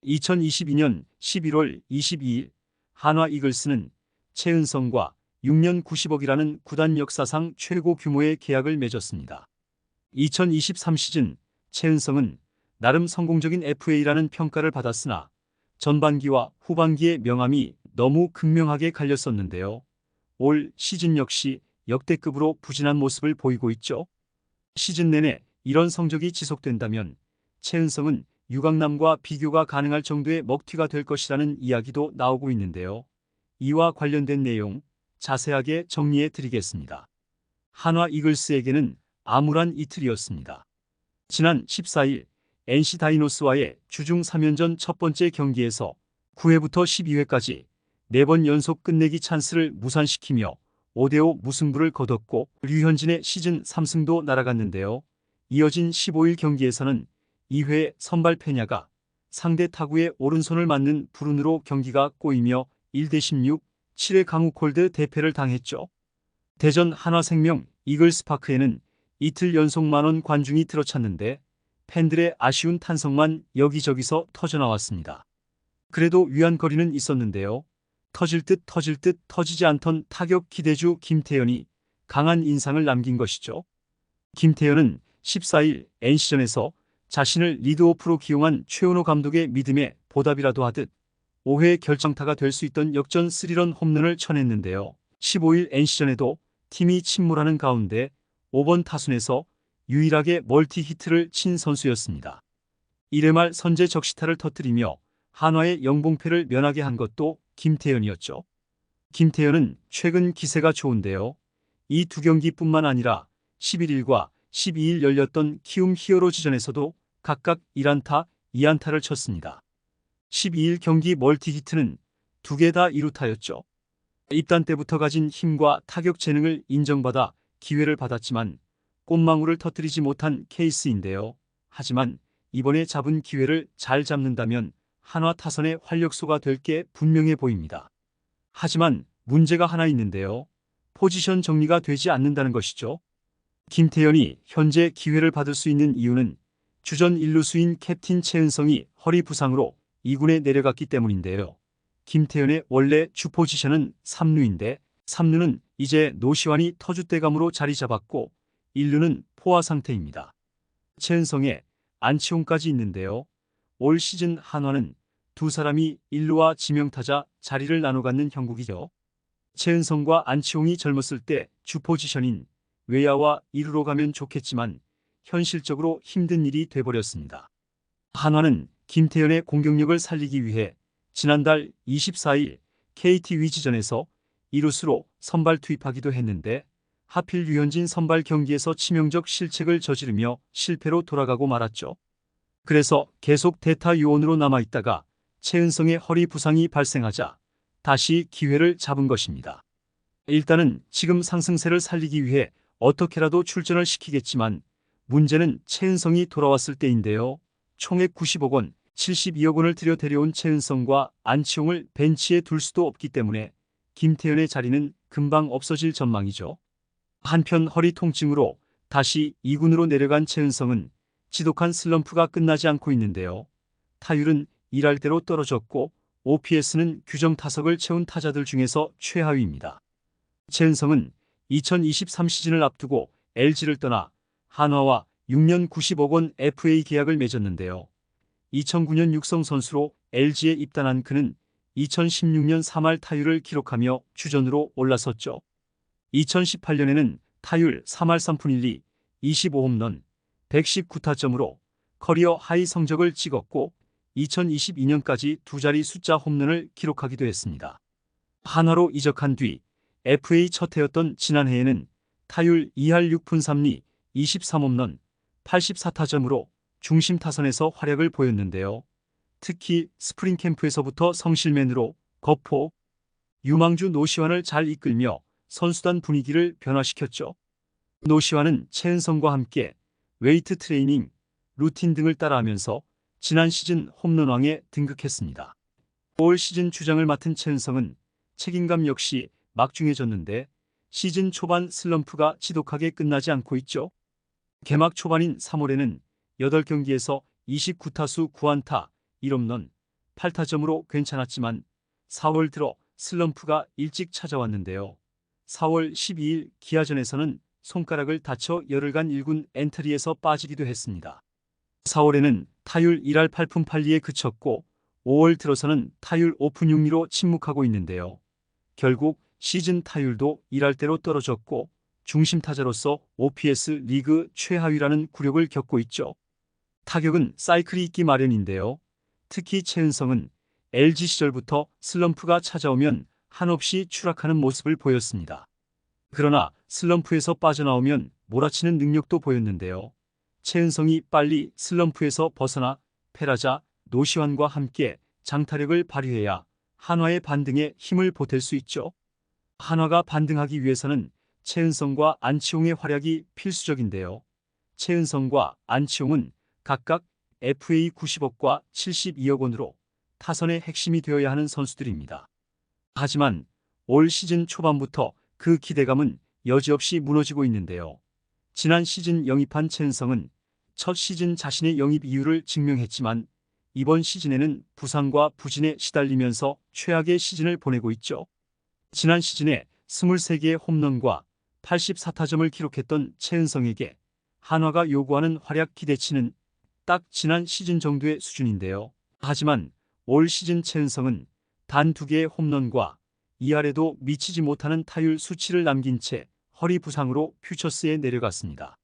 2022년 11월 22일 한화 이글스는 최은성과 6년 90억이라는 구단 역사상 최고 규모의 계약을 맺었습니다. 2023 시즌 최은성은 나름 성공적인 FA라는 평가를 받았으나 전반기와 후반기의 명암이 너무 극명하게 갈렸었는데요. 올 시즌 역시 역대급으로 부진한 모습을 보이고 있죠. 시즌 내내 이런 성적이 지속된다면 최은성은 유강남과 비교가 가능할 정도의 먹튀가 될 것이라는 이야기도 나오고 있는데요. 이와 관련된 내용 자세하게 정리해 드리겠습니다. 한화 이글스에게는 암울한 이틀이었습니다. 지난 14일 NC 다이노스와의 주중 3연전 첫 번째 경기에서 9회부터 12회까지 4번 연속 끝내기 찬스를 무산시키며 5대5 무승부를 거뒀고 류현진의 시즌 3승도 날아갔는데요. 이어진 15일 경기에서는 2회 선발 페냐가 상대 타구의 오른손을 맞는 불운으로 경기가 꼬이며 1대16, 7회 강우콜드 대패를 당했죠. 대전 한화생명 이글스파크에는 이틀 연속 만원 관중이 들어찼는데 팬들의 아쉬운 탄성만 여기저기서 터져나왔습니다. 그래도 위안거리는 있었는데요. 터질 듯 터지지 않던 타격 기대주 김태현이 강한 인상을 남긴 것이죠. 김태현은 14일 NC전에서 자신을 리드오프로 기용한 최은호 감독의 믿음에 보답이라도 하듯 5회 결정타가 될 수 있던 역전 3런 홈런을 쳐냈는데요. 15일 NC전에도 팀이 침몰하는 가운데 5번 타순에서 유일하게 멀티 히트를 친 선수였습니다. 1회 말 선제 적시타를 터뜨리며 한화의 영봉패를 면하게 한 것도 김태현이었죠. 김태현은 최근 기세가 좋은데요. 이 두 경기뿐만 아니라 11일과 12일 열렸던 키움 히어로즈전에서도 각각 1안타, 2안타를 쳤습니다. 12일 경기 멀티히트는 2개 다 2루타였죠. 입단 때부터 가진 힘과 타격 재능을 인정받아 기회를 받았지만 꽃망울을 터뜨리지 못한 케이스인데요. 하지만 이번에 잡은 기회를 잘 잡는다면 한화 타선의 활력소가 될 게 분명해 보입니다. 하지만 문제가 하나 있는데요. 포지션 정리가 되지 않는다는 것이죠. 김태현이 현재 기회를 받을 수 있는 이유는 주전 1루수인 캡틴 최은성이 허리 부상으로 2군에 내려갔기 때문인데요. 김태현의 원래 주 포지션은 3루인데 3루는 이제 노시환이 터줏대감으로 자리 잡았고 1루는 포화 상태입니다. 최은성의 안치홍까지 있는데요. 올 시즌 한화는 두 사람이 1루와 지명타자 자리를 나눠 갖는 형국이죠. 최은성과 안치홍이 젊었을 때 주 포지션인 외야와 1루로 가면 좋겠지만 현실적으로 힘든 일이 돼버렸습니다. 한화는 김태현의 공격력을 살리기 위해 지난달 24일 KT 위즈전에서 2루수로 선발 투입하기도 했는데 하필 류현진 선발 경기에서 치명적 실책을 저지르며 실패로 돌아가고 말았죠. 그래서 계속 대타 요원으로 남아있다가 최은성의 허리 부상이 발생하자 다시 기회를 잡은 것입니다. 일단은 지금 상승세를 살리기 위해 어떻게라도 출전을 시키겠지만 문제는 최은성이 돌아왔을 때인데요. 총액 90억 원, 72억 원을 들여 데려온 최은성과 안치홍을 벤치에 둘 수도 없기 때문에 김태현의 자리는 금방 없어질 전망이죠. 한편 허리 통증으로 다시 2군으로 내려간 최은성은 지독한 슬럼프가 끝나지 않고 있는데요. 타율은 1할대로 떨어졌고 OPS는 규정 타석을 채운 타자들 중에서 최하위입니다. 최은성은 2023 시즌을 앞두고 LG를 떠나 한화와 6년 90억 원 FA 계약을 맺었는데요. 2009년 육성 선수로 LG에 입단한 그는 2016년 3할 타율을 기록하며 주전으로 올라섰죠. 2018년에는 타율 3할 3푼 1리, 25홈런, 119타점으로 커리어 하이 성적을 찍었고 2022년까지 두 자리 숫자 홈런을 기록하기도 했습니다. 한화로 이적한 뒤 FA 첫 해였던 지난해에는 타율 2할 6푼 3리, 23홈런, 84타점으로 중심 타선에서 활약을 보였는데요. 특히 스프링 캠프에서부터 성실맨으로 거포, 유망주 노시환을 잘 이끌며 선수단 분위기를 변화시켰죠. 노시환은 최은성과 함께 웨이트 트레이닝, 루틴 등을 따라하면서 지난 시즌 홈런왕에 등극했습니다. 올 시즌 주장을 맡은 최은성은 책임감 역시 막중해졌는데 시즌 초반 슬럼프가 지독하게 끝나지 않고 있죠. 개막 초반인 3월에는 8경기에서 29타수 9안타 1홈런 8타점으로 괜찮았지만 4월 들어 슬럼프가 일찍 찾아왔는데요. 4월 12일 기아전에서는 손가락을 다쳐 열흘간 1군 엔트리에서 빠지기도 했습니다. 4월에는 타율 1할 8푼 8리에 그쳤고 5월 들어서는 타율 5푼 6리로 침묵하고 있는데요. 결국 시즌 타율도 1할대로 떨어졌고 중심 타자로서 OPS 리그 최하위라는 굴욕을 겪고 있죠. 타격은 사이클이 있기 마련인데요. 특히 최은성은 LG 시절부터 슬럼프가 찾아오면 한없이 추락하는 모습을 보였습니다. 그러나 슬럼프에서 빠져나오면 몰아치는 능력도 보였는데요. 최은성이 빨리 슬럼프에서 벗어나 페라자, 노시환과 함께 장타력을 발휘해야 한화의 반등에 힘을 보탤 수 있죠. 한화가 반등하기 위해서는 최은성과 안치홍의 활약이 필수적인데요. 최은성과 안치홍은 각각 FA 90억과 72억 원으로 타선의 핵심이 되어야 하는 선수들입니다. 하지만 올 시즌 초반부터 그 기대감은 여지없이 무너지고 있는데요. 지난 시즌 영입한 최은성은 첫 시즌 자신의 영입 이유를 증명했지만 이번 시즌에는 부상과 부진에 시달리면서 최악의 시즌을 보내고 있죠. 지난 시즌에 23개의 홈런과 84타점을 기록했던 최은성에게 한화가 요구하는 활약 기대치는 딱 지난 시즌 정도의 수준인데요. 하지만 올 시즌 최은성은 단 2개의 홈런과 2할에도 미치지 못하는 타율 수치를 남긴 채 허리 부상으로 퓨처스에 내려갔습니다.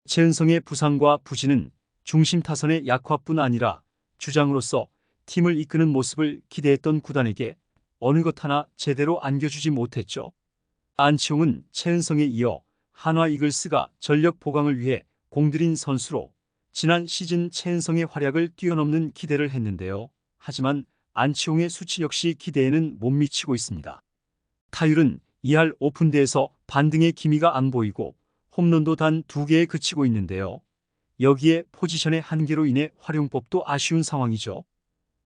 최은성의 부상과 부진은 중심 타선의 약화뿐 아니라 주장으로서 팀을 이끄는 모습을 기대했던 구단에게 어느 것 하나 제대로 안겨주지 못했죠. 안치홍은 최은성에 이어 한화 이글스가 전력 보강을 위해 공들인 선수로 지난 시즌 최은성의 활약을 뛰어넘는 기대를 했는데요. 하지만 안치홍의 수치 역시 기대에는 못 미치고 있습니다. 타율은 2할 5푼대에서 반등의 기미가 안 보이고 홈런도 단 2개에 그치고 있는데요. 여기에 포지션의 한계로 인해 활용법도 아쉬운 상황이죠.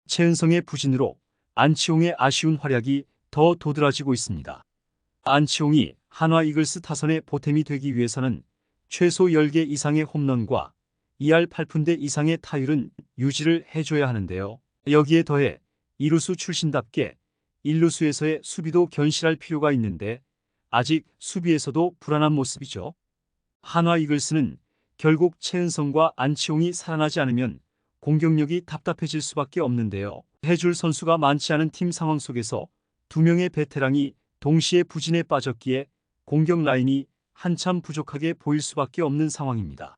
최은성의 부진으로 안치홍의 아쉬운 활약이 더 도드라지고 있습니다. 안치홍이 한화 이글스 타선의 보탬이 되기 위해서는 최소 10개 이상의 홈런과 2할 8푼대 이상의 타율은 유지를 해줘야 하는데요. 여기에 더해 2루수 출신답게 1루수에서의 수비도 견실할 필요가 있는데 아직 수비에서도 불안한 모습이죠. 한화 이글스는 결국 최은성과 안치홍이 살아나지 않으면 공격력이 답답해질 수밖에 없는데요. 해줄 선수가 많지 않은 팀 상황 속에서 2명의 베테랑이 동시에 부진에 빠졌기에 공격 라인이 한참 부족하게 보일 수밖에 없는 상황입니다.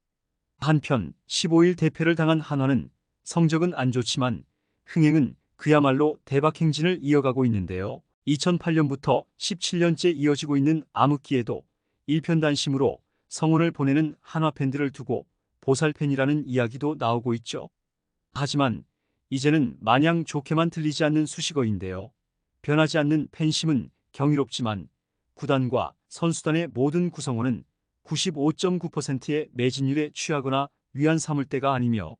한편 15일 대패를 당한 한화는 성적은 안 좋지만 흥행은 그야말로 대박 행진을 이어가고 있는데요. 2008년부터 17년째 이어지고 있는 암흑기에도 일편단심으로 성원을 보내는 한화 팬들을 두고 보살팬이라는 이야기도 나오고 있죠. 하지만 이제는 마냥 좋게만 들리지 않는 수식어인데요. 변하지 않는 팬심은 경이롭지만 구단과 선수단의 모든 구성원은 95.9%의 매진율에 취하거나 위안 삼을 때가 아니며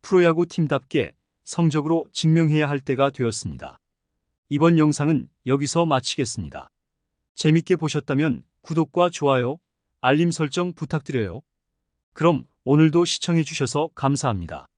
프로야구 팀답게 성적으로 증명해야 할 때가 되었습니다. 이번 영상은 여기서 마치겠습니다. 재밌게 보셨다면 구독과 좋아요, 알림 설정 부탁드려요. 그럼 오늘도 시청해 주셔서 감사합니다.